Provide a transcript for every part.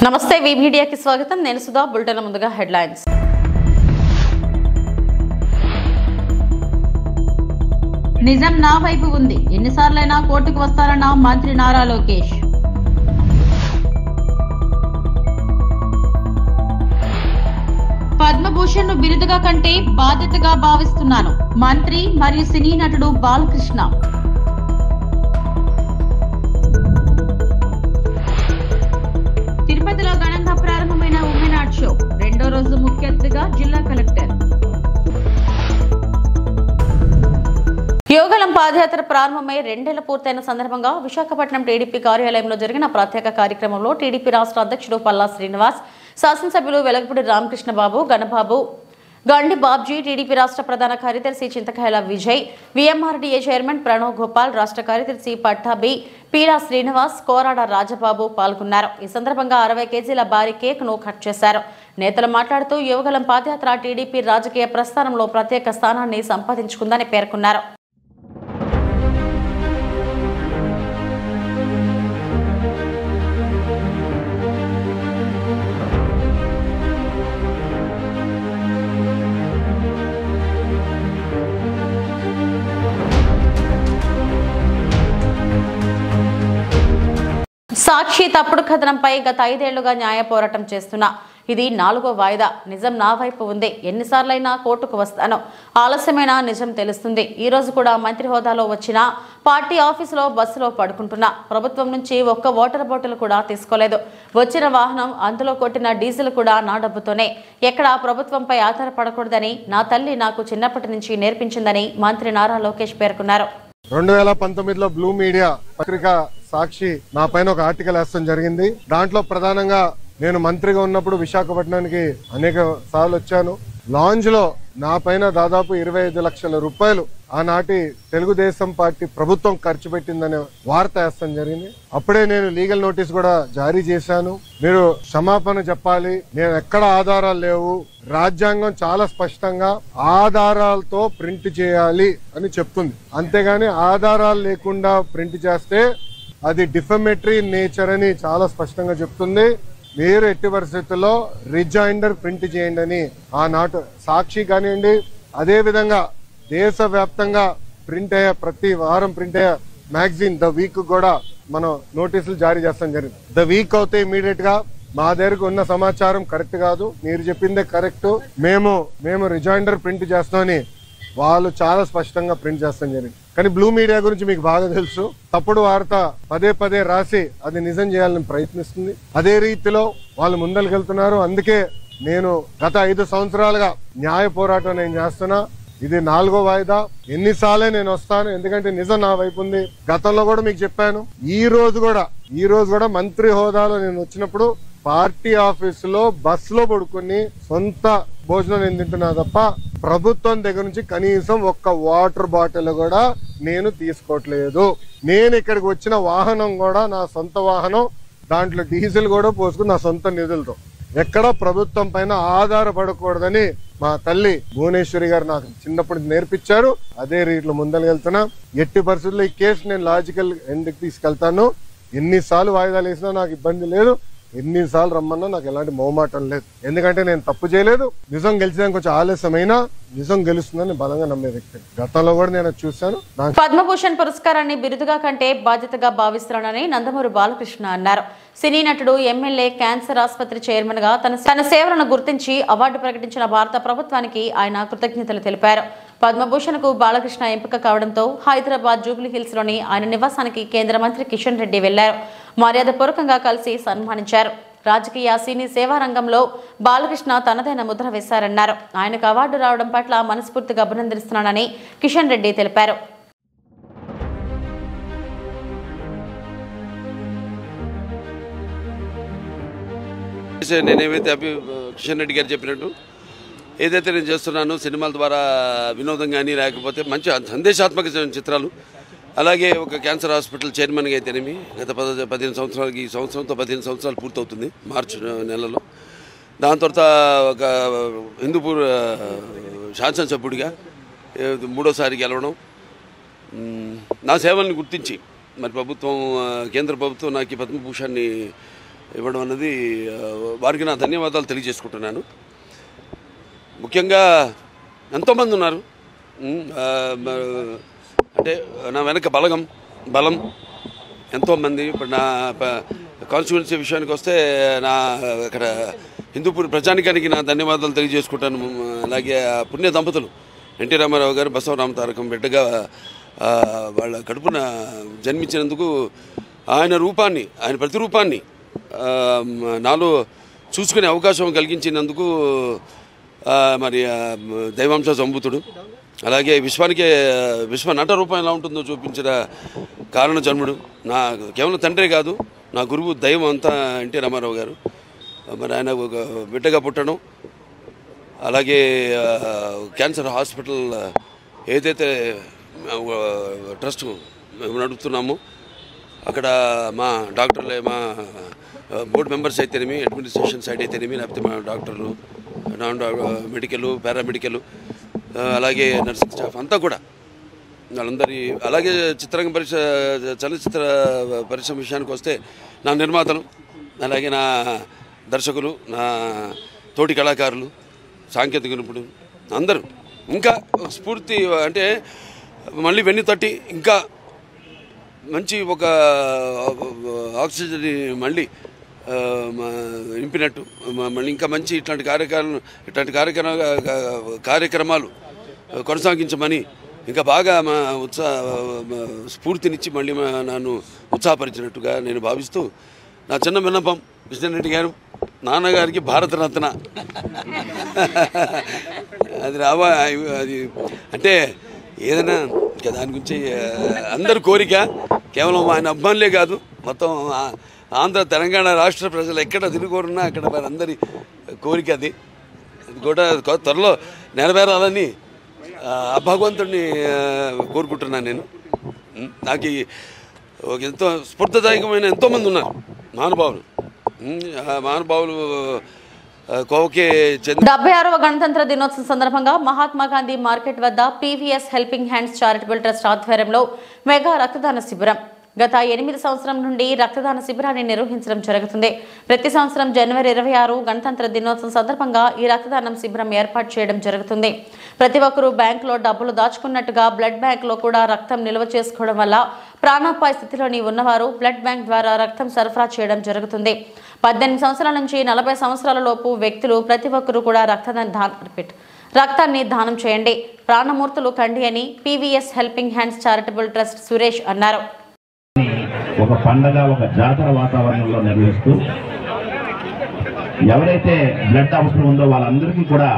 నమస్తే వి మీడియాకి స్వాగతం నేను సుధా బులెటిన్ ముందుగా హెడ్లైన్స్ నిజం నా వైపు ఉంది ఎన్నిసార్లైనా కోర్టుకు వస్తారన్న మంత్రి నారా లోకేష్ పద్మభూషణ్ ను బిరుదుగా కంటే బాధ్యతగా భావిస్తున్నాను మంత్రి మరియు సినీ నటుడు బాలకృష్ణ తిరుపతిలో ఘనంగా ప్రారంభమైన ఉమెన్ ఆర్ట్ షో రెండో రోజు ముఖ్య అతిథిగా జిల్లా కలెక్టర్ యోగలం పాదయాత్ర ప్రారంభమై రెండేళ్లు పూర్తయిన సందర్భంగా విశాఖపట్నం టీడీపీ కార్యాలయంలో జరిగిన ప్రత్యేక కార్యక్రమంలో టీడీపీ రాష్ట్ర అధ్యక్షుడు పల్లా శ్రీనివాస్, శాసనసభ్యులు వెలగపూడి రామకృష్ణబాబు, గణబాబు, గండి బాబ్జీ, టీడీపీ రాష్ట్ర ప్రధాన కార్యదర్శి చింతకాయల విజయ్, వీఎంఆర్డీఏ చైర్మన్ ప్రణవ్ గోపాల్, రాష్ట్ర కార్యదర్శి పట్టాబి, పీరా శ్రీనివాస్, కోరాడ రాజబాబు పాల్గొన్నారు. ఈ సందర్భంగా 60 కేజీల భారీ కేక్ ను కట్ చేశారు. నేతలు మాట్లాడుతూ యువగలం పాదయాత్ర టీడీపీ రాజకీయ ప్రస్థానంలో ప్రత్యేక స్థానాన్ని సంపాదించుకుందని పేర్కొన్నారు. సాక్షి తప్పుడు కథనంపై గత 5 ఏళ్లుగా న్యాయ పోరాటం చేస్తున్నా ఇది 4వ వాయిదా. నిజం నా వైపు ఉంది ఎన్నిసార్లైనా కోర్టుకు వస్తాను ఆలస్యమైన నిజం తెలుస్తుంది. ఈ రోజు కూడా మంత్రి హోదాలో వచ్చిన పార్టీ ఆఫీసులో బస్సులో పడుకుంటున్నా. ప్రభుత్వం నుంచి ఒక్క వాటర్ బాటిల్ కూడా తీసుకోలేదు. వచ్చిన వాహనం అందులో కొట్టిన డీజిల్ కూడా నా డబ్బుతోనే. ఎక్కడా ప్రభుత్వంపై ఆధారపడకూడదని నా తల్లి నాకు చిన్నప్పటి నుంచి నేర్పించిందని మంత్రి నారా లోకేష్ పేర్కొన్నారు. 2019లో బ్లూ మీడియా పత్రిక సాక్షి నా పైన ఒక ఆర్టికల్ వేస్తాం జరిగింది. దాంట్లో ప్రధానంగా నేను మంత్రిగా ఉన్నప్పుడు విశాఖపట్నానికి అనేక సార్లు వచ్చాను. లాంజ్ లో నా పైన దాదాపు 25 లక్షల రూపాయలు ఆనాటి తెలుగుదేశం పార్టీ ప్రభుత్వం ఖర్చు పెట్టిందనే వార్త వేస్తాం జరిగింది. అప్పుడే నేను లీగల్ నోటీస్ కూడా జారీ చేశాను. మీరు క్షమాపణ చెప్పాలి, నేను ఎక్కడ ఆధారాలు లేవు, రాజ్యాంగం చాలా స్పష్టంగా ఆధారాలతో ప్రింట్ చేయాలి అని చెప్తుంది. అంతేగాని ఆధారాలు లేకుండా ప్రింట్ చేస్తే అది డిఫమేటరీ నేచర్ అని చాలా స్పష్టంగా చెప్తుంది. మీరు ఎట్టి పరిస్థితుల్లో రిజైండర్ ప్రింట్ చేయండి అని ఆనాటి సాక్షి కానివ్వండి, అదే విధంగా దేశవ్యాప్తంగా ప్రింట్ అయ్యే ప్రతి వారం ప్రింట్ అయ్యే మ్యాగజైన్ ద వీక్ కూడా మనం నోటీసులు జారీ చేస్తాం జరిగింది. ద వీక్ అవుతే ఇమీడియట్ గా మా దగ్గరకు ఉన్న సమాచారం కరెక్ట్ కాదు, మీరు చెప్పిందే కరెక్ట్, మేము రిజైండర్ ప్రింట్ చేస్తామని వాళ్ళు చాలా స్పష్టంగా ప్రింట్ చేస్తాం జరిగింది. కానీ బ్లూ మీడియా గురించి మీకు బాగా తెలుసు. తప్పుడు వార్త పదే రాసి అది నిజం చేయాలని ప్రయత్నిస్తుంది. అదే రీతిలో వాళ్ళు ముందరికెళ్తున్నారు. అందుకే నేను గత 5 సంవత్సరాలుగా న్యాయ పోరాటం నేను చేస్తున్నా. ఇది 4వ వాయిదా. ఎన్నిసార్లే నేను వస్తాను, ఎందుకంటే నిజం నా వైపు ఉంది. గతంలో కూడా మీకు చెప్పాను. ఈ రోజు కూడా మంత్రి హోదాలో నేను వచ్చినప్పుడు పార్టీ ఆఫీసులో బస్సులో పడుకుని సొంత భోజనం నేను తింటున్నా తప్ప ప్రభుత్వం దగ్గర నుంచి కనీసం ఒక్క వాటర్ బాటిల్ కూడా నేను తీసుకోవట్లేదు. నేను ఇక్కడికి వచ్చిన వాహనం కూడా నా సొంత వాహనం, దాంట్లో డీజిల్ కూడా పోసుకుని నా సొంత నిధులతో. ఎక్కడ ప్రభుత్వం పైన ఆధారపడకూడదని మా తల్లి భువనేశ్వరి గారు నాకు చిన్నప్పటి నేర్పించారు. అదే రీతిలో ముందరకెళ్తున్నా. ఎట్టి పరిస్థితుల్లో ఈ కేసు నేను లాజికల్ ఎండ్కి తీసుకెళ్తాను. ఎన్నిసార్లు వాయిదాలు వేసినా నాకు ఇబ్బంది లేదు, ఎన్నిసార్లు రమ్మన్నా నాకు ఎలాంటి మొహమాటం లేదు. ఎందుకంటే నేను తప్పు చేయలేదు. నిజం గెలిచడానికి కొంచెం ఆలస్యమైనా నిజం గెలుస్తుందని బలంగా నమ్మే వ్యక్తి. గతంలో కూడా నేను చూశాను. పద్మభూషణ్ పురస్కారాన్ని బిరుదుగా కంటే బాధ్యతగా భావిస్తున్నానని నందమూరి బాలకృష్ణ అన్నారు. సినీ నటుడు, ఎమ్మెల్యే, క్యాన్సర్ ఆసుపత్రి చైర్మన్ గా తన సేవలను గుర్తించి అవార్డు ప్రకటించిన భారత ప్రభుత్వానికి ఆయన కృతజ్ఞతలు తెలిపారు. పద్మభూషణ్ కు బాలకృష్ణ ఎంపిక కావడంతో హైదరాబాద్ జూబ్లీ హిల్స్ లోని ఆయన నివాసానికి కేంద్ర మంత్రి కిషన్ రెడ్డి వెళ్లారు. మర్యాదపూర్వకంగా కలిసి సన్మానించారు. రాజకీయ సినీ సేవా రంగంలో బాలకృష్ణ తనదైన ముద్ర వేశారన్నారు. ఆయనకు అవార్డు రావడం పట్ల మనస్ఫూర్తిగా అభినందిస్తున్నానని కిషన్ రెడ్డి తెలిపారు. నేనేమైతే కిషన్ రెడ్డి గారు చెప్పినట్టు ఏదైతే నేను చేస్తున్నానో సినిమాల ద్వారా వినోదం కానీ లేకపోతే మంచి సందేశాత్మక చిత్రాలు, అలాగే ఒక క్యాన్సర్ హాస్పిటల్ చైర్మన్గా అయితేనేమి గత 15 సంవత్సరాలకి, ఈ సంవత్సరంతో 15 సంవత్సరాలు పూర్తవుతుంది మార్చి నెలలో. దాని తర్వాత ఒక హిందూపూర్ శాసనసభ్యుడిగా 3వసారి గెలవడం, నా సేవల్ని గుర్తించి మరి ప్రభుత్వం, కేంద్ర ప్రభుత్వం నాకు పద్మభూషణ్ని ఇవ్వడం అన్నది వారికి నా ధన్యవాదాలు తెలియజేసుకుంటున్నాను. ముఖ్యంగా ఎంతోమంది ఉన్నారు, అంటే నా వెనక బలం ఎంతోమంది. ఇప్పుడు నా కాన్స్టిట్యున్సీ విషయానికి వస్తే నా అక్కడ హిందూపూర్ ప్రజానికానికి నా ధన్యవాదాలు తెలియజేసుకుంటాను. అలాగే పుణ్య దంపతులు ఎన్టీ రామారావు గారు బసవరామ తారకం బిడ్డగా వాళ్ళ కడుపున జన్మించినందుకు ఆయన ప్రతిరూపాన్ని నాలో చూసుకునే అవకాశం కలిగించినందుకు మరి దైవాంశ సంభూతుడు, అలాగే విశ్వ నట రూపం ఎలా ఉంటుందో చూపించిన కారణ జన్ముడు, నా కేవలం తండ్రే కాదు నా గురువు దైవం అంతా ఎన్టీ రామారావు గారు. మరి ఆయన ఒక బిడ్డగా పుట్టడం, అలాగే క్యాన్సర్ హాస్పిటల్ ఏదైతే ట్రస్ట్ నడుపుతున్నామో అక్కడ మా డాక్టర్లే, మా బోర్డు మెంబర్స్ అయితేనేమి, అడ్మినిస్ట్రేషన్ సైడ్ అయితేనేమి, లేకపోతే మా డాక్టర్లు, మెడికల్, పారామెడికల్, అలాగే నర్సింగ్ స్టాఫ్ అంతా కూడా వాళ్ళందరి, అలాగే చలనచిత్ర పరిశ్రమ విషయానికి వస్తే నా నిర్మాతలు, అలాగే నా దర్శకులు, నా తోటి కళాకారులు, సాంకేతిక నిపుణులు అందరూ ఇంకా స్ఫూర్తి, అంటే మళ్ళీ వెన్ను తట్టి ఇంకా మంచి ఒక ఆక్సిజన్ మళ్ళీ నింపినట్టు, మళ్ళీ ఇంకా మంచి ఇట్లాంటి కార్యక్రమాలు కొనసాగించమని ఇంకా బాగా మా స్ఫూర్తినిచ్చి మళ్ళీ నన్ను ఉత్సాహపరిచినట్టుగా నేను భావిస్తూ, నా చిన్న విన్నపం కృష్ణారెడ్డి గారు, నాన్నగారికి భారతరత్న అది అంటే ఏదైనా ఇంకా దాని గురించి అందరి కోరిక, కేవలం ఆయన అభిమానులే కాదు మొత్తం ఆంధ్ర తెలంగాణ రాష్ట్ర ప్రజలు ఎక్కడ తిరుగురున్నా అక్కడ వారి అందరి కోరిక అది కూడా త్వరలో నెరవేరాలని ఆ భగవంతుడిని కోరుకుంటున్నాను నేను. నాకు ఎంతో స్ఫూర్తిదాయకమైన ఎంతోమంది ఉన్నారు మహానుభావులు. కోవకే 76వ గణతంత్ర దినోత్సవం సందర్భంగా మహాత్మా గాంధీ మార్కెట్ వద్ద PVS helping hands charitable trust ఆధ్వర్యంలో మెగా రక్తదాన శిబిరం. గత 8 సంవత్సరం నుండి రక్తదాన శిబిరాన్ని నిర్వహించడం జరుగుతుంది. ప్రతి సంవత్సరం జనవరి 26 గణతంత్ర దినోత్సవం సందర్భంగా ఈ రక్తదానం శిబిరం ఏర్పాటు చేయడం జరుగుతుంది. ప్రతి ఒక్కరూ బ్యాంకులో డబ్బులు దాచుకున్నట్టుగా బ్లడ్ బ్యాంకులో కూడా రక్తం నిల్వ చేసుకోవడం వల్ల ప్రాణాపాయ స్థితిలోని ఉన్నవారు బ్లడ్ బ్యాంక్ ద్వారా రక్తం సరఫరా చేయడం జరుగుతుంది. 18 సంవత్సరాల నుంచి 40 సంవత్సరాల లోపు వ్యక్తులు ప్రతి ఒక్కరూ కూడా రక్తాన్ని దానం చేయండి. ప్రాణమూర్తులు కండి అని PVS helping hands charitable trust Suresh అన్నారు. ఒక పండగ, ఒక జాతర వాతావరణంలో నిర్వహిస్తూ ఎవరైతే బ్లడ్ అవసరం ఉందో వాళ్ళందరికీ కూడా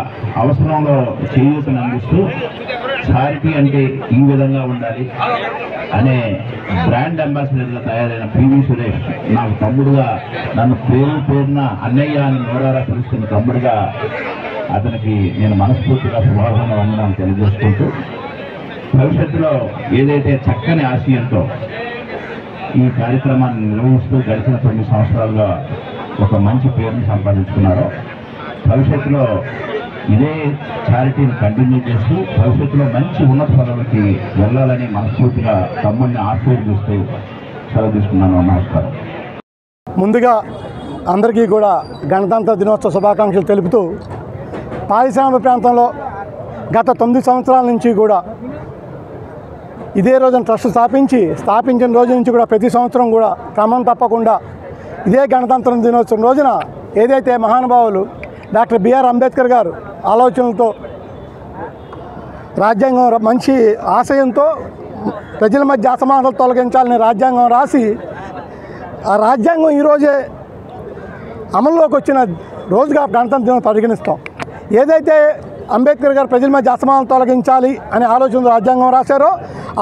అవసరంలో చేయూతను అందిస్తూ, చారిటీ అంటే ఈ విధంగా ఉండాలి అనే బ్రాండ్ అంబాసిడర్గా తయారైన పివి సురేష్ నాకు తమ్ముడుగా, నన్ను పేరున అన్నయ్య అని నోరారా పిలుస్తున్న తమ్ముడుగా అతనికి నేను మనస్ఫూర్తిగా శుభాకాంక్షలు వందనాలు తెలియజేసుకుంటూ, భవిష్యత్తులో ఏదైతే చక్కని ఆశయంతో ఈ కార్యక్రమాన్ని నిర్వహిస్తూ గడిచిన 9 సంవత్సరాలుగా ఒక మంచి పేరుని సంపాదించుకున్నారో, భవిష్యత్తులో ఇదే చారిటీని కంటిన్యూ చేస్తూ భవిష్యత్తులో మంచి ఉన్నత పదవులకి వెళ్ళాలని మనస్ఫూర్తిగా తమ్ముడిని ఆశీర్వదిస్తూ సెలవు తీసుకున్నాను. నమస్కారం. ముందుగా అందరికీ కూడా గణతంత్ర దినోత్సవ శుభాకాంక్షలు తెలుపుతూ, పారిశ్రామిక ప్రాంతంలో గత 9 సంవత్సరాల నుంచి కూడా ఇదే రోజున ట్రస్ట్ స్థాపించిన రోజు నుంచి కూడా ప్రతి సంవత్సరం కూడా క్రమం తప్పకుండా ఇదే గణతంత్ర దినోత్సవం రోజున ఏదైతే మహానుభావులు డాక్టర్ బిఆర్ అంబేద్కర్ గారు ఆలోచనలతో, రాజ్యాంగం మంచి ఆశయంతో ప్రజల మధ్య అసమానతలు తొలగించాలని రాజ్యాంగం రాసి, ఆ రాజ్యాంగం ఈరోజే అమల్లోకి వచ్చిన రోజుగా గణతంత్ర దినం పరిగణిస్తాం. ఏదైతే అంబేద్కర్ గారు ప్రజల మధ్య అసమానతలు తొలగించాలి అనే ఆలోచనతో రాజ్యాంగం రాశారో,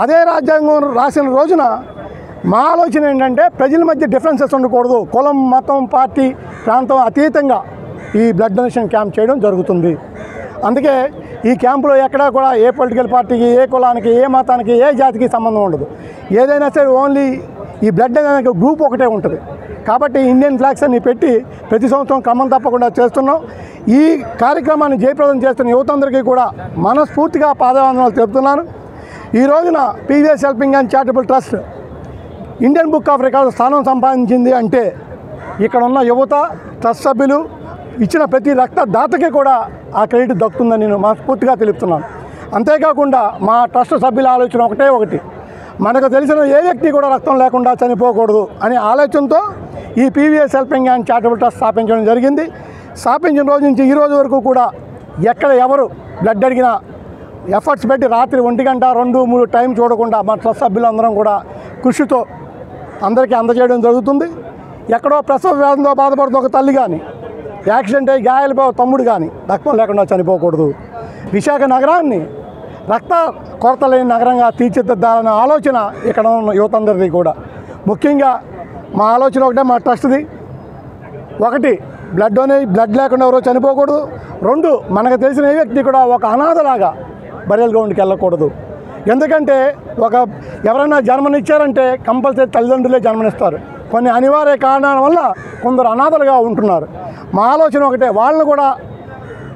అదే రాజ్యాంగం రాసిన రోజున మా ఆలోచన ఏంటంటే ప్రజల మధ్య డిఫరెన్సెస్ ఉండకూడదు, కులం, మతం, పార్టీ, ప్రాంతం అతీతంగా ఈ బ్లడ్ డొనేషన్ క్యాంప్ చేయడం జరుగుతుంది. అందుకే ఈ క్యాంపులో ఎక్కడా కూడా ఏ పొలిటికల్ పార్టీకి, ఏ కులానికి, ఏ మతానికి, ఏ జాతికి సంబంధం ఉండదు. ఏదైనా సరే ఓన్లీ ఈ బ్లడ్ అనే గ్రూప్ ఒకటే ఉంటుంది. కాబట్టి ఇండియన్ ఫ్లాగ్స్ అన్ని పెట్టి ప్రతి సంవత్సరం క్రమం తప్పకుండా చేస్తున్నాం. ఈ కార్యక్రమాన్ని జయప్రదం చేస్తున్న యువతందరికీ కూడా మనస్ఫూర్తిగా పాదవందనాలు తెలుపుతున్నాను. ఈ రోజున PVS helping hands charitable trust Indian book of records స్థానం సంపాదించింది అంటే ఇక్కడ ఉన్న యువత, ట్రస్ట్ సభ్యులు ఇచ్చిన ప్రతి రక్తదాతకి కూడా ఆ క్రెడిట్ దక్కుతుందని నేను మనస్ఫూర్తిగా తెలుపుతున్నాను. అంతేకాకుండా మా ట్రస్ట్ సభ్యుల ఆలోచన ఒకటి, మనకు తెలిసిన ఏ వ్యక్తి కూడా రక్తం లేకుండా చనిపోకూడదు అనే ఆలోచనతో ఈ PVS helping and charitable trust స్థాపించడం జరిగింది. స్థాపించిన రోజు నుంచి ఈ రోజు వరకు కూడా ఎక్కడ ఎవరు బ్లడ్ అడిగినా ఎఫర్ట్స్ పెట్టి రాత్రి 1 గంట 2, 3 టైం చూడకుండా మా ట్రస్ట్ సభ్యులందరం కూడా కృషితో అందరికీ అందజేయడం జరుగుతుంది. ఎక్కడో ప్రసవ వ్యాధితో బాధపడుతున్న ఒక తల్లి కానీ, యాక్సిడెంట్ అయ్యి గాయాలపై తమ్ముడు కానీ రక్తం లేకుండా చనిపోకూడదు. విశాఖ నగరాన్ని రక్త కొరత లేని నగరంగా తీర్చిదిద్దాలనే ఆలోచన ఇక్కడ ఉన్న యువత అందరిది కూడా. ముఖ్యంగా మా ఆలోచన ఒకటే, మా ట్రస్ట్ది. 1, బ్లడ్ లేకుండా ఎవరో చనిపోకూడదు. 2, మనకు తెలిసిన ఏ వ్యక్తి కూడా ఒక అనాథలాగా బరియల్ గ్రౌండ్కి వెళ్ళకూడదు. ఎందుకంటే ఎవరైనా జన్మనిచ్చారంటే కంపల్సరీ తల్లిదండ్రులే జన్మనిస్తారు. కొన్ని అనివార్య కారణాల వల్ల కొందరు అనాథలుగా ఉంటున్నారు. మా ఆలోచన ఒకటే, వాళ్ళని కూడా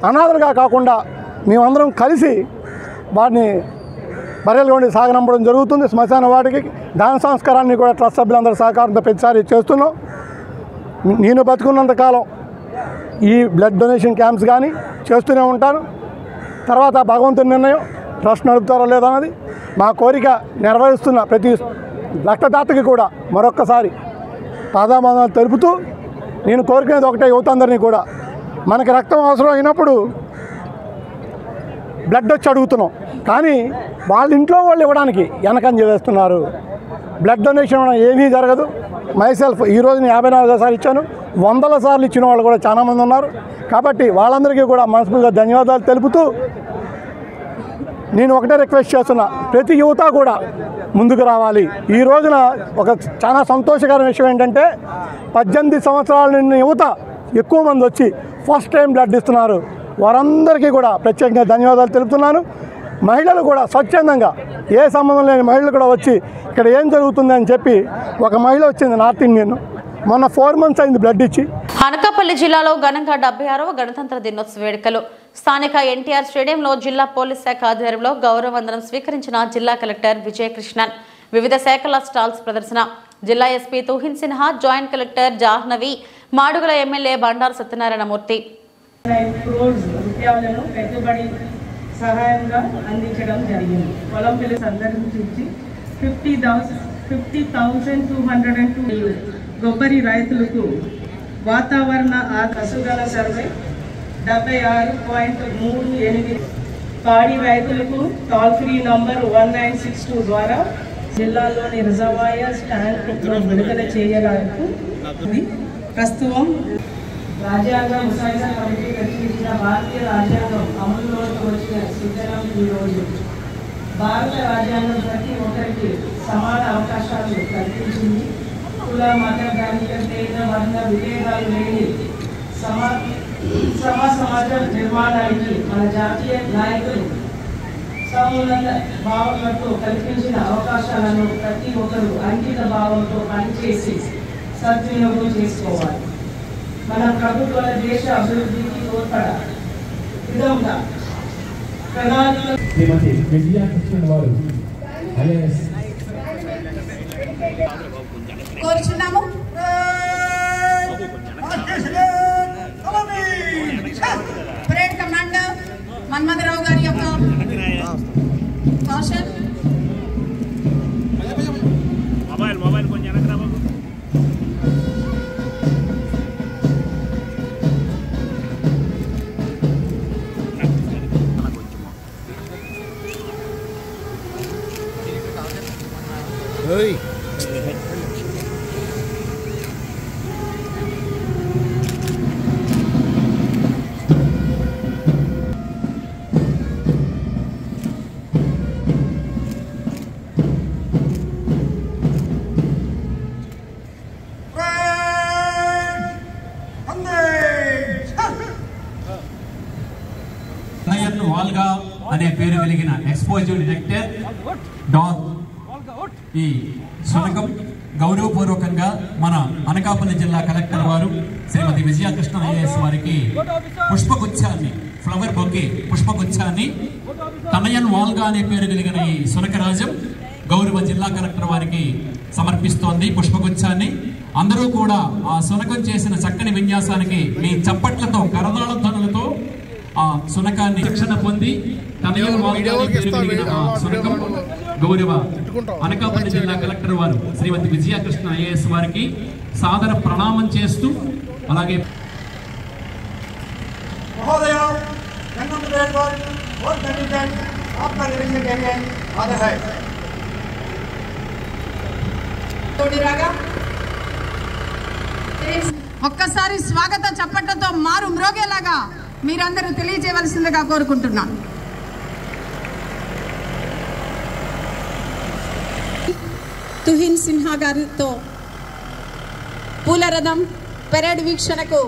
అనాథలుగా కాకుండా మేమందరం కలిసి వారిని బరియల్ గ్రౌండ్కి సాగనంపడం జరుగుతుంది. శ్మశాన వాటికి దాన సంస్కారాన్ని కూడా ట్రస్ట్ సభ్యులందరూ సహకారంతో ప్రతిసారి చేస్తున్నాం. నేను బతుకున్నంతకాలం ఈ బ్లడ్ డొనేషన్ క్యాంప్స్ కానీ చేస్తూనే ఉంటాను. తర్వాత భగవంతుని నిర్ణయం, ట్రస్ట్ నడుపుతారో లేదో అన్నది. మా కోరిక నెరవేరుస్తున్న ప్రతి రక్తదాతకి కూడా మరొక్కసారి పాదాబంధాలు తెలుపుతూ నేను కోరుకునేది ఒకటే, యువత అందరినీ కూడా మనకి రక్తం అవసరం అయినప్పుడు బ్లడ్ వచ్చి అడుగుతున్నాం, కానీ వాళ్ళ ఇంట్లో వాళ్ళు ఇవ్వడానికి వెనకంజ వేస్తున్నారు. బ్లడ్ డొనేషన్ ఏమీ జరగదు. మైసెల్ఫ్ ఈరోజు నేను 54 సార్లు ఇచ్చాను. 100 సార్లు ఇచ్చిన వాళ్ళు కూడా చాలామంది ఉన్నారు. కాబట్టి వాళ్ళందరికీ కూడా మనస్ఫూర్తిగా ధన్యవాదాలు తెలుపుతూ నేను ఒకటే రిక్వెస్ట్ చేస్తున్నా, ప్రతి యువత కూడా ముందుకు రావాలి. ఈ రోజున ఒక చాలా సంతోషకరమైన విషయం ఏంటంటే 18 సంవత్సరాల నిండిన యువత ఎక్కువ మంది వచ్చి ఫస్ట్ టైం బ్లడ్ ఇస్తున్నారు. వారందరికీ కూడా ప్రత్యేకంగా ధన్యవాదాలు తెలుపుతున్నాను. మహిళలు కూడా స్వచ్ఛందంగా ఏ సంబంధం లేని మహిళలు కూడా వచ్చి ఇక్కడ ఏం జరుగుతుంది అని చెప్పి ఒక మహిళ వచ్చింది, నార్త్ ఇండియన్, మొన్న 4 months అయింది బ్లడ్ ఇచ్చి. అనకాపల్లి జిల్లాలో ఘనంగా 76వ గణతంత్ర దినోత్సవ వేడుకలు. స్థానిక ఎన్టీఆర్ స్టేడియంలో జిల్లా పోలీస్ శాఖ ఆధ్వర్యంలో గౌరవ వందనం స్వీకరించిన జిల్లా కలెక్టర్ విజయకృష్ణన్. వివిధ శాఖల స్టాల్స్ ప్రదర్శన. జిల్లా SP Tuhin Sinha, joint collector Jahnavi, Madugula MLA Bandaru Satyanarayana Murthy. పెట్టుబడి సహాయంగా అందించడం జరిగింది. పొలం పిల్లలు సందర్శించి 50,202 కొబ్బరి రైతులకు వాతావరణ పశుగల సర్వే 76.38, పాడి రైతులకు టోల్ ఫ్రీ నంబర్ 1962 ద్వారా జిల్లాలోని రిజర్వాయర్స్ ట్యాంకులను విడుదల చేయడానికి ప్రస్తుతం రాజ్యాంగ ముసాయిదా కమిటీ రచించిన భారతీయ రాజ్యాంగం అమలులోకి వచ్చిన సూచనలు ఈరోజు భారత రాజ్యాంగం ప్రతి ఒక్కరికి సమాన అవకాశాలు కల్పించింది. కుల, మత, ధార్మిక, పేద, వర్ణ విభేదాలు లేని సమాజం నిర్మాణానికి మన జాతీయ నాయకులు సమున్నత భావనతో కల్పించిన అవకాశాలను ప్రతి ఒక్కరూ అంకిత భావంతో పనిచేసి సద్వినియోగం చేసుకోవాలి. మన ప్రభుత్వాల దేశ అభివృద్ధికి తోడ్పడ విధంగా ప్రణాళిక కోరుచున్నాము. పరేడ్ కమాండర్ మన్మథరావు గారి యొక్క కౌశల్ మొబైల్ కొంచెం వెనకరా బాబు. వాల్గా అనే పేరు కలిగిన ఎక్స్పోజివ్ డిటెక్టర్ డాగ్ ఈ శునకం గౌరవపూర్వకంగా మన అనకాపల్లి జిల్లా కలెక్టర్ వారు శ్రీమతి విజయకృష్ణ ఐఏఎస్ వారికి పుష్పగుచ్ఛాన్ని, ఫ్లవర్ బొకే పుష్పగుచ్ఛాన్ని తనయన్ వాల్గా అనే పేరు కలిగిన ఈ శునకరాజం గౌరవ జిల్లా కలెక్టర్ వారికి సమర్పిస్తోంది పుష్పగుచ్ఛాన్ని. అందరూ కూడా ఆ శునకం చేసిన చక్కని విన్యాసానికి మీ చప్పట్లతో కరతాళ ధ్వనులతో ఆ శునకాన్ని శిక్షణ పొంది శునకం గౌరవ అనకాపల్లి జిల్లా కలెక్టర్ వారు శ్రీమతి విజయకృష్ణ ఐఏఎస్ వారికి సాదర ప్రణామం చేస్తూ అలాగే ఒక్కసారి స్వాగత చప్పట్లతో మారు మ్రోగేలాగా మీరందరూ తెలియజేయవలసిందిగా కోరుకుంటున్నాను. తుహిన్ సిన్హా గారితో పూలరథం పెరేడ్ వీక్షణకు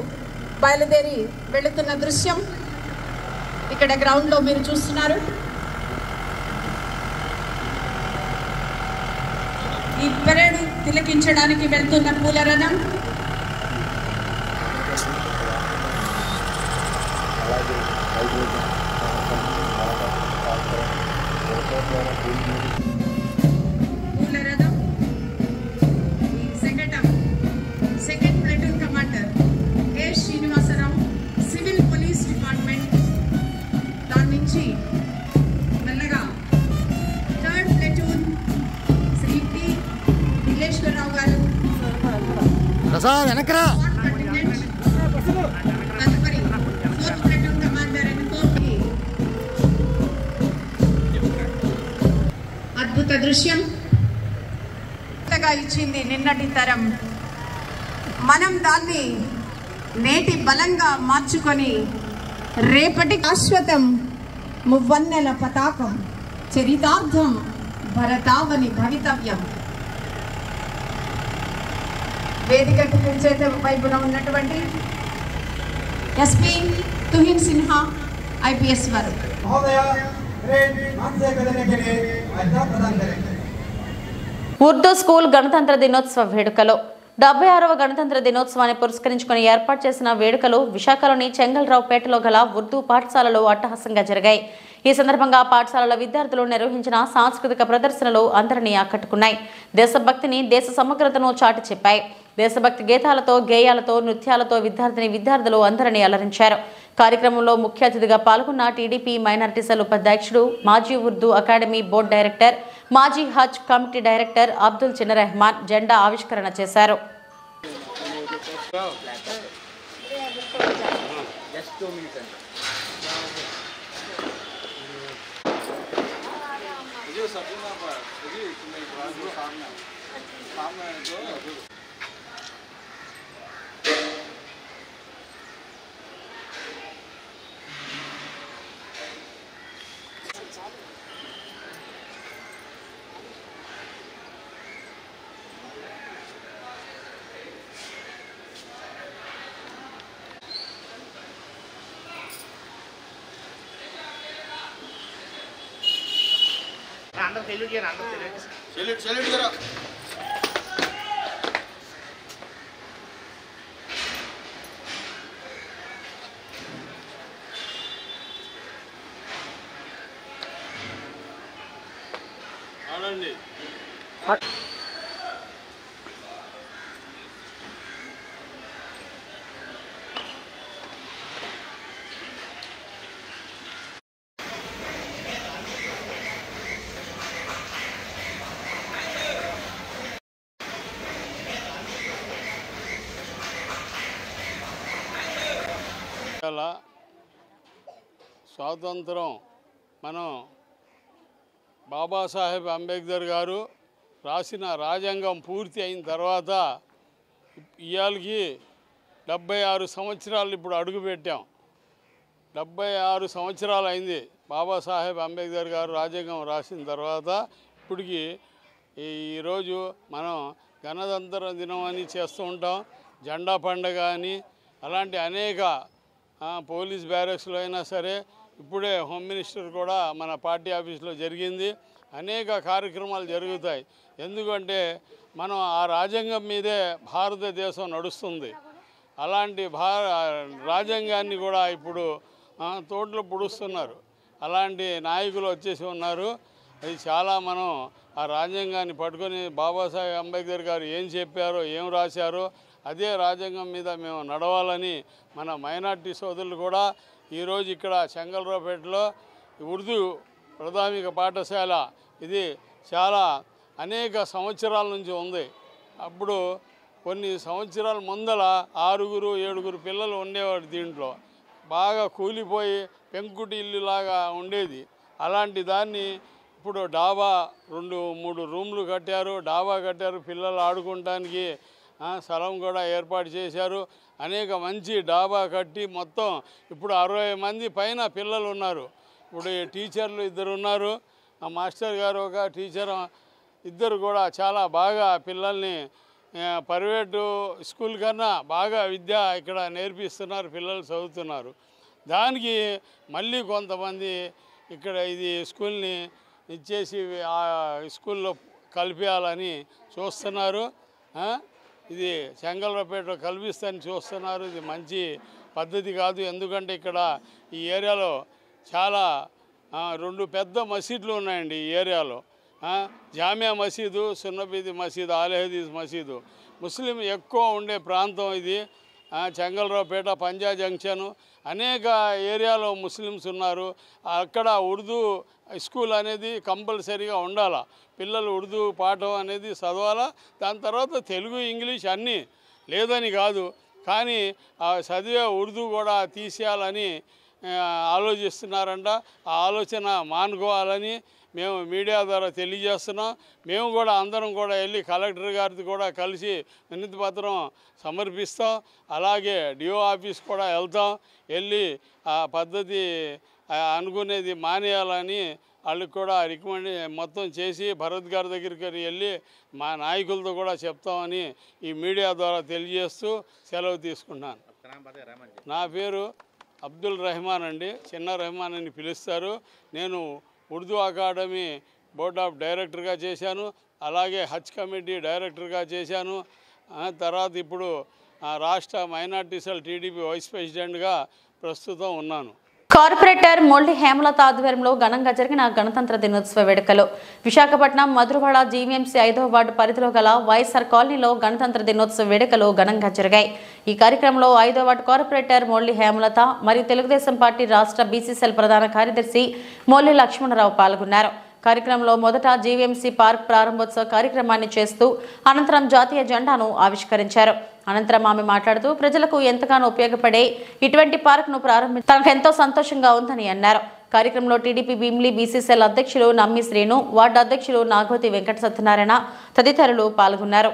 బయలుదేరి వెళుతున్న దృశ్యం ఇక్కడ గ్రౌండ్ లో మీరు చూస్తున్నారు. ఈ పెరేడ్ తిలకించడానికి వెళ్తున్న పూలరథం second platoon commander K Srinivasarao civil police department, దాని నుంచి మెల్లగా third platoon Shri T Nileshwararao గారు, తదుపరి ఫోర్త్ ప్లాటూన్ కమాండర్ అద్భుత దృశ్యం ఇచ్చింది నిన్నటి తరం. మనం దాన్ని నేటి బలంగా మార్చుకొని రేపటి శాశ్వతం మువ్వన్నెల పతాకం చరితార్థం భరతావని భవితవ్యం. వేదికకు చేత వైపున ఉన్నటువంటి ఎస్పీ తుహిన్ సిన్హా ఐపీఎస్ వారు. ఉర్దూ స్కూల్ గణతంత్ర దినోత్సవ వేడుకలో 76వ గణతంత్ర దినోత్సవాన్ని పురస్కరించుకుని ఏర్పాటు చేసిన వేడుకలు విశాఖలోని చెంగల్రావుపేటలో గల ఉర్దూ పాఠశాలలో అట్టహాసంగా జరిగాయి. ఈ సందర్భంగా పాఠశాలల విద్యార్థులు నిర్వహించిన సాంస్కృతిక ప్రదర్శనలు అందరినీ ఆకట్టుకున్నాయి. దేశభక్తిని, దేశ సమగ్రతను చాటి చెప్పాయి. దేశభక్తి గీతాలతో, గేయాలతో, నృత్యాలతో విద్యార్థులు అందరినీ అలరించారు. కార్యక్రమంలో ముఖ్య అతిథిగా పాల్గొన్న టీడీపీ మైనారిటీ సెల్ ఉపాధ్యక్షుడు, మాజీ ఉర్దూ అకాడమీ బోర్డు డైరెక్టర్, మాజీ హజ్ కమిటీ డైరెక్టర్ అబ్దుల్ చిన్న రెహమాన్ జెండా ఆవిష్కరణ చేశారు. స్వాతంత్రం మనం బాబాసాహెబ్ అంబేద్కర్ గారు రాసిన రాజ్యాంగం పూర్తి అయిన తర్వాత ఇవాళకి 76 సంవత్సరాలు ఇప్పుడు అడుగుపెట్టాం. 76 సంవత్సరాలు అయింది బాబాసాహెబ్ అంబేద్కర్ గారు రాజ్యాంగం రాసిన తర్వాత. ఇప్పటికి ఈరోజు మనం గణతంత్ర దినం అని చేస్తూ ఉంటాం, జెండా పండుగ అని, అలాంటి అనేక పోలీస్ బ్యారక్స్లో అయినా సరే, ఇప్పుడే హోమ్ మినిస్టర్ కూడా మన పార్టీ ఆఫీస్లో జరిగింది. అనేక కార్యక్రమాలు జరుగుతాయి. ఎందుకంటే మనం ఆ రాజ్యాంగం మీదే భారతదేశం నడుస్తుంది. అలాంటి రాజ్యాంగాన్ని కూడా ఇప్పుడు తోటలో పొడుస్తున్నారు. అలాంటి నాయకులు వచ్చేసి ఉన్నారు. అది చాలా మనం ఆ రాజ్యాంగాన్ని పట్టుకొని బాబాసాహెబ్ అంబేద్కర్ గారు ఏం చెప్పారో ఏం రాశారో అదే రాజ్యాంగం మీద మేము నడవాలని మన మైనార్టీ సోదరులు కూడా ఈరోజు ఇక్కడ చెంగల్రావుపేటలో ఉర్దూ ప్రాథమిక పాఠశాల ఇది చాలా అనేక సంవత్సరాల నుంచి ఉంది. అప్పుడు కొన్ని సంవత్సరాల ముందల 6-7 పిల్లలు ఉండేవాడు. దీంట్లో బాగా కూలిపోయి పెంకుటి ఇల్లులాగా ఉండేది. అలాంటి దాన్ని ఇప్పుడు డాబా 2-3 రూమ్లు కట్టారు, డాబా కట్టారు. పిల్లలు ఆడుకోవడానికి స్థలం కూడా ఏర్పాటు చేశారు. అనేక మంచి డాబా కట్టి మొత్తం ఇప్పుడు 60 మంది పైన పిల్లలు ఉన్నారు. ఇప్పుడు టీచర్లు 2 ఉన్నారు, మాస్టర్ గారు ఒక టీచర్, ఇద్దరు కూడా చాలా బాగా పిల్లల్ని ప్రైవేటు స్కూల్ కన్నా బాగా విద్య ఇక్కడ నేర్పిస్తున్నారు, పిల్లలు చదువుతున్నారు. దానికి మళ్ళీ కొంతమంది ఇక్కడ ఇది స్కూల్ని ఇచ్చేసి ఆ స్కూల్లో కలిపేయాలని చూస్తున్నారు. ఇది చెంగల్రావుపేటలో కల్పిస్తారని చూస్తున్నారు. ఇది మంచి పద్ధతి కాదు. ఎందుకంటే ఇక్కడ ఈ ఏరియాలో చాలా 2 పెద్ద మసీదులు ఉన్నాయండి ఈ ఏరియాలో. జామియా మసీదు, సున్నబీది మసీదు, ఆల్-హదీస్ మసీదు. ముస్లిం ఎక్కువ ఉండే ప్రాంతం ఇది. చెంగల్రావుపేట, పంజా జంక్షను అనేక ఏరియాలో ముస్లిమ్స్ ఉన్నారు. అక్కడ ఉర్దూ స్కూల్ అనేది కంపల్సరీగా ఉండాలా. పిల్లలు ఉర్దూ పాఠం అనేది చదవాలా. దాని తర్వాత తెలుగు, ఇంగ్లీష్ అన్నీ లేదని కాదు, కానీ చదివే ఉర్దూ కూడా తీసేయాలని ఆలోచిస్తున్నారంట. ఆ ఆలోచన మానుకోవాలని మేము మీడియా ద్వారా తెలియజేస్తున్నాం. మేము కూడా అందరం కూడా వెళ్ళి కలెక్టర్ గారితో కూడా కలిసి వినతి పత్రం సమర్పిస్తాం. అలాగే డిఓ ఆఫీస్ కూడా వెళ్తాం. వెళ్ళి ఆ పద్ధతి అనుకునేది మానేయాలని వాళ్ళకి కూడా రికమెండ్ మొత్తం చేసి భరత్ గారి దగ్గరికి వెళ్ళి మా నాయకులతో కూడా చెప్తామని ఈ మీడియా ద్వారా తెలియజేస్తూ సెలవు తీసుకున్నాను. నా పేరు అబ్దుల్ రెహమాన్ అండి, చిన్న రెహమాన్ అని పిలుస్తారు. నేను ఉర్దూ అకాడమీ బోర్డ్ ఆఫ్ డైరెక్టర్గా చేశాను, అలాగే హజ్ కమిటీ డైరెక్టర్గా చేశాను. తర్వాత ఇప్పుడు రాష్ట్ర మైనార్టీ సెల్ టీడీపీ వైస్ ప్రెసిడెంట్గా ప్రస్తుతం ఉన్నాను. కార్పొరేటర్ మొల్లి హేమలత ఆధ్వర్యంలో ఘనంగా జరిగిన గణతంత్ర దినోత్సవ వేడుకలు విశాఖపట్నం మధురవాడ జీవీఎంసీ 5వ వార్డు పరిధిలో గల వైఎస్ఆర్ కాలనీలో గణతంత్ర దినోత్సవ వేడుకలు ఘనంగా జరిగాయి. ఈ కార్యక్రమంలో 5వ వార్డు కార్పొరేటర్ మొల్లి హేమలత మరియు తెలుగుదేశం పార్టీ రాష్ట్ర బీసీసీఎల్ ప్రధాన కార్యదర్శి మొల్లి లక్ష్మణరావు పాల్గొన్నారు. కార్యక్రమంలో మొదట జీవీఎంసీ పార్క్ ప్రారంభోత్సవ కార్యక్రమాన్ని చేస్తూ అనంతరం జాతీయ జెండాను ఆవిష్కరించారు. అనంతరం ఆమె మాట్లాడుతూ ప్రజలకు ఎంతగానో ఉపయోగపడే ఇటువంటి పార్క్ను ప్రారంభించడం తనకు ఎంతో సంతోషంగా ఉందని అన్నారు. కార్యక్రమంలో టీడీపీ భీమిలి బీసీసీఎల్ అధ్యక్షులు నమ్మి శ్రీను, వార్డు అధ్యక్షులు నాగోతి వెంకట సత్యనారాయణ తదితరులు పాల్గొన్నారు.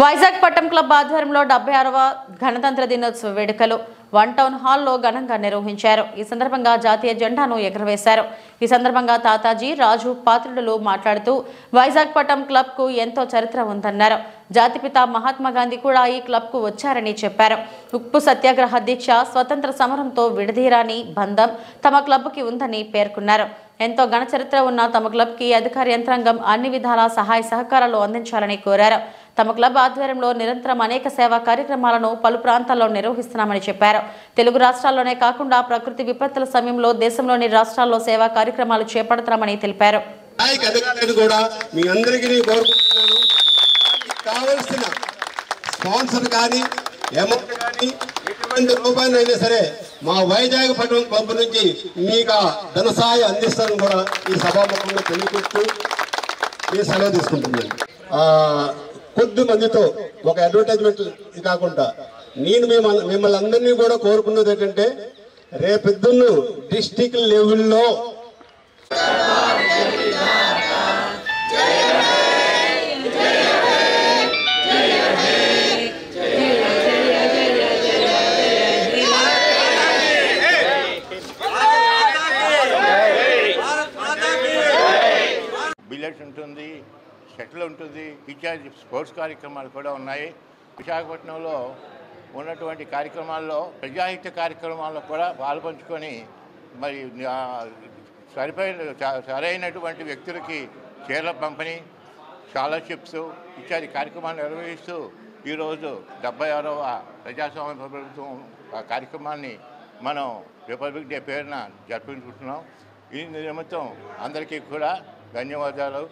వైజాగ్ పట్టం క్లబ్ ఆధ్వర్యంలో 76వ గణతంత్ర దినోత్సవ వేడుకలు వన్ టౌన్ హాల్లో ఘనంగా నిర్వహించారు. ఈ సందర్భంగా జాతీయ జెండాను ఎగురవేశారు. ఈ సందర్భంగా తాతాజీ, రాజు పాత్రుడులు మాట్లాడుతూ వైజాగ్ పట్టం క్లబ్ కు ఎంతో చరిత్ర ఉందన్నారు. జాతిపిత మహాత్మా గాంధీ కూడా ఈ క్లబ్ కు వచ్చారని చెప్పారు. ఉప్పు సత్యాగ్రహ దీక్ష, స్వతంత్ర సమరంతో విడదీరాని బంధం తమ క్లబ్ కి ఉందని పేర్కొన్నారు. ఎంతో ఘన చరిత్ర ఉన్న తమ క్లబ్ కి అధికార యంత్రాంగం అన్ని విధాల సహాయ సహకారాలు అందించాలని కోరారు. తమ క్లబ్ ఆధ్వర్యంలో నిరంతరం అనేక సేవా కార్యక్రమాలను పలు ప్రాంతాల్లో నిర్వహిస్తున్నామని చెప్పారు. తెలుగు రాష్ట్రాల్లోనే కాకుండా ప్రకృతి విపత్తుల సమయంలో దేశంలోని రాష్ట్రాల్లో సేవా కార్యక్రమాలు చేపడతామని తెలిపారు. కావలసిన స్పాన్సర్ కానీ అమౌంట్ కానీ ఎటువంటి రూపాయలైనా సరే మా వైజాగ్ పట్టణం క్లబ్ నుంచి మీకు ధన సహాయం అందిస్తాను కూడా ఈ సభాముఖంగా తెలియజేస్తూ ఈ సెలవు తీసుకుంటున్నాను. కొద్ది మందితో ఒక అడ్వర్టైజ్మెంట్ కాకుండా నేను మిమ్మల్ని అందరినీ కూడా కోరుకున్నది ఏంటంటే రేపొద్దున్న డిస్ట్రిక్ట్ లెవెల్లో బిల్లెట్స్ ఉంటుంది, షటిల్ ఉంటుంది, ఇత్యాది స్పోర్ట్స్ కార్యక్రమాలు కూడా ఉన్నాయి. విశాఖపట్నంలో ఉన్నటువంటి కార్యక్రమాల్లో ప్రజాహిత కార్యక్రమాల్లో కూడా పాల్పంచుకొని మరి సరైనటువంటి వ్యక్తులకి చీరల పంపిణీ, స్కాలర్షిప్స్ ఇత్యాది కార్యక్రమాలు నిర్వహిస్తూ ఈరోజు 76వ ప్రజాస్వామ్య ప్రభుత్వం కార్యక్రమాన్ని మనం రిపబ్లిక్ డే పేరున జరుపుకుంటున్నాం. ఈ నిమిత్తం అందరికీ కూడా ధన్యవాదాలు.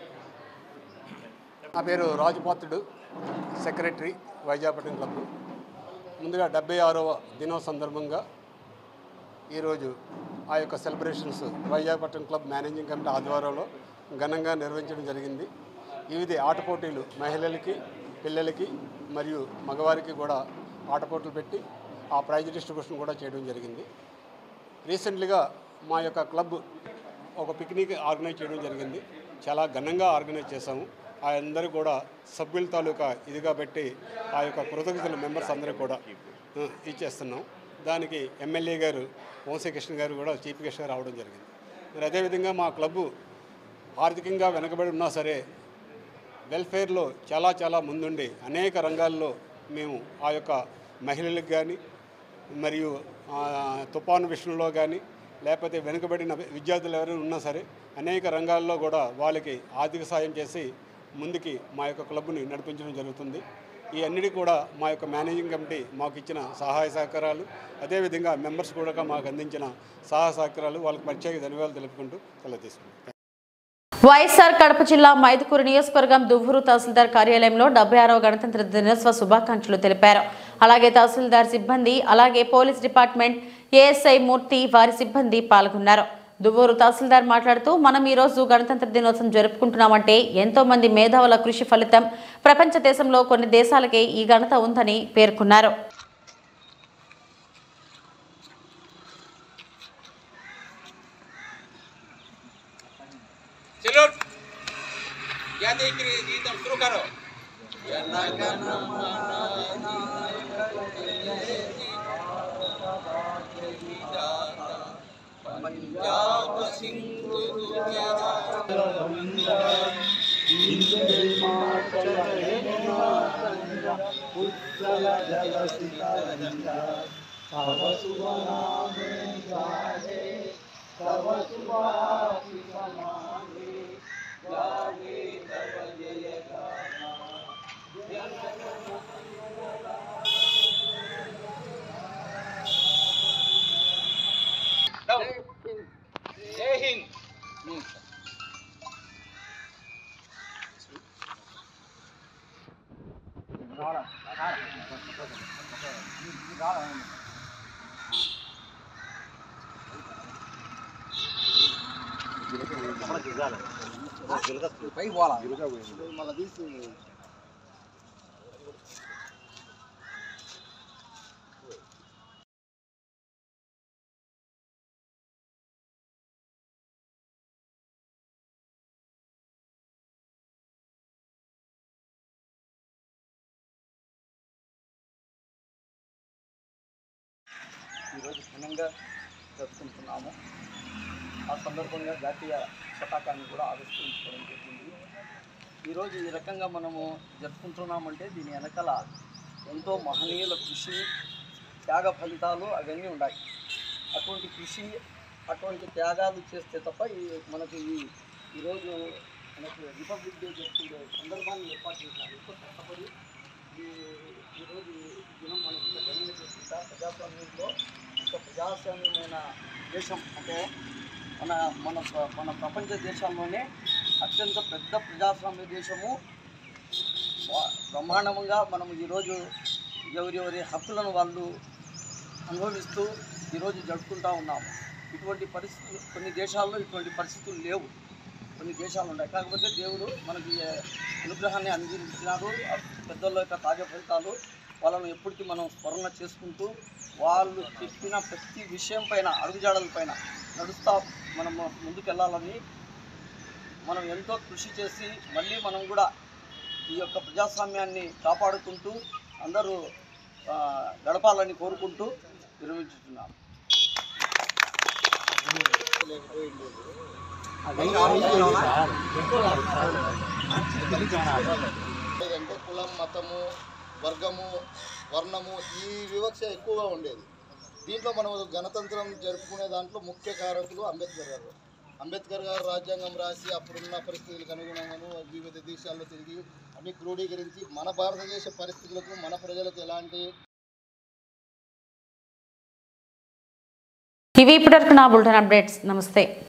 నా పేరు రాజుపాత్రుడు, సెక్రటరీ వైజాపట్నం క్లబ్. ముందుగా 76వ దినోత్సవ సందర్భంగా ఈరోజు ఆ యొక్క సెలబ్రేషన్స్ వైజాపట్నం క్లబ్ మేనేజింగ్ కమిటీ ఆధ్వర్యంలో ఘనంగా నిర్వహించడం జరిగింది. వివిధ ఆట పోటీలు మహిళలకి, పిల్లలకి మరియు మగవారికి కూడా ఆట పోటీలు పెట్టి ఆ ప్రైజ్ డిస్ట్రిబ్యూషన్ కూడా చేయడం జరిగింది. రీసెంట్లీగా మా యొక్క క్లబ్ ఒక పిక్నిక్ ఆర్గనైజ్ చేయడం జరిగింది. చాలా ఘనంగా ఆర్గనైజ్ చేశాము. ఆ అందరూ కూడా సభ్యుల తాలూకా ఇదిగా పెట్టి ఆ యొక్క కృతజ్ఞతలు మెంబర్స్ అందరూ కూడా ఇచ్చేస్తున్నాం. దానికి ఎమ్మెల్యే గారు వంశీకృష్ణ గారు కూడా చీఫ్ గెస్ట్గా రావడం జరిగింది. మరి అదేవిధంగా మా క్లబ్బు ఆర్థికంగా వెనకబడి ఉన్నా సరే వెల్ఫేర్లో చాలా ముందుండి అనేక రంగాల్లో మేము ఆ యొక్క మహిళలకు కానీ మరియు తుఫాను విషయంలో కానీ లేకపోతే వెనుకబడిన విద్యార్థులు ఎవరైనా ఉన్నా సరే అనేక రంగాల్లో కూడా వాళ్ళకి ఆర్థిక సాయం చేసి ముందుకి మా యొక్క క్లబ్ని నడిపించడం జరుగుతుంది. ఈ అన్నిటి కూడా మా యొక్క మేనేజింగ్ కమిటీ మాకు ఇచ్చిన సహాయ సహకారాలు, అదేవిధంగా మెంబర్స్ కూడా మాకు అందించిన సహాయ సహకారాలు వాళ్ళకి ప్రత్యేక ధన్యవాదాలు తెలుపుకుంటూ తెలియజేస్తున్నాం. వైఎస్ఆర్ కడప జిల్లా మైదుకూరు నియోజకవర్గం దువ్వూరు తహసీల్దార్ కార్యాలయంలో 76వ గణతంత్ర దినోత్సవ శుభాకాంక్షలు తెలిపారు. అలాగే తహసీల్దార్ సిబ్బంది, అలాగే పోలీస్ డిపార్ట్మెంట్ ఏఎస్ఐ మూర్తి వారి సిబ్బంది పాల్గొన్నారు. దువ్వూరు తహసీల్దార్ మాట్లాడుతూ మనం ఈ రోజు గణతంత్ర దినోత్సవం జరుపుకుంటున్నామంటే ఎంతో మంది మేధావుల కృషి ఫలితం. ప్రపంచ దేశంలో కొన్ని దేశాలకే ఈ ఘనత ఉందని పేర్కొన్నారు. जय हिंद। ఈరోజు ఘనంగా జరుపుకుంటున్నాము. ఆ సందర్భంగా జాతీయ పతాకాన్ని కూడా ఆవిష్కరించుకోవడం జరిగింది. ఈరోజు ఈ రకంగా మనము జరుపుకుంటున్నామంటే దీని వెనకాల ఎంతో మహనీయుల కృషి, త్యాగ ఫలితాలు అవన్నీ ఉన్నాయి. అటువంటి కృషి, అటువంటి త్యాగాలు చేస్తే తప్ప మనకు ఈరోజు మనకు రిపబ్లిక్ డే జరుపుకునే సందర్భాన్ని ఏర్పాటు చేశారు. ఎంతో కష్టపడి ఈరోజు దినం మనం ఇంత ఘనంగా చేసుకుంటా ప్రజాస్వామ్యంలో ఇంత ప్రజాస్వామ్యమైన దేశం అంటే మన ప్రపంచ దేశాల్లోనే అత్యంత పెద్ద ప్రజాస్వామ్య దేశము. బ్రహ్మాండంగా మనం ఈరోజు ఎవరి హక్కులను వాళ్ళు అనుభవిస్తూ ఈరోజు జరుపుకుంటూ ఉన్నాము. ఇటువంటి పరిస్థితులు కొన్ని దేశాల్లో ఇటువంటి పరిస్థితులు లేవు, కొన్ని దేశాలు ఉన్నాయి. కాకపోతే దేవుడు మనకి అనుగ్రహాన్ని అందించినారు. పెద్దల యొక్క తాజా ఫలితాలు వాళ్ళను ఎప్పటికీ మనం స్మరణ చేసుకుంటూ వాళ్ళు చెప్పిన ప్రతి విషయం పైన అడుగుజాడల పైన నడుస్తా మనం ముందుకెళ్ళాలని మనం ఎంతో కృషి చేసి మళ్ళీ మనం కూడా ఈ యొక్క ప్రజాస్వామ్యాన్ని కాపాడుకుంటూ అందరూ గడపాలని కోరుకుంటూ నిర్వహించుతున్నాం. అంటే కులం, మతము, వర్గము, వర్ణము ఈ వివక్ష ఎక్కువగా ఉండేది. దీంట్లో మనం గణతంత్రం జరుపుకునే దాంట్లో ముఖ్య కారకులు అంబేద్కర్ గారు రాజ్యాంగం రాసి అప్పుడున్న పరిస్థితులకు అనుగుణంగాను వివిధ దేశాల్లో తిరిగి అన్ని క్రోడీకరించి మన భారతదేశ పరిస్థితులకు మన ప్రజలకు ఎలాంటి ఇవి ఇప్పటివరకు నా బులెటిన్ అప్డేట్స్. నమస్తే.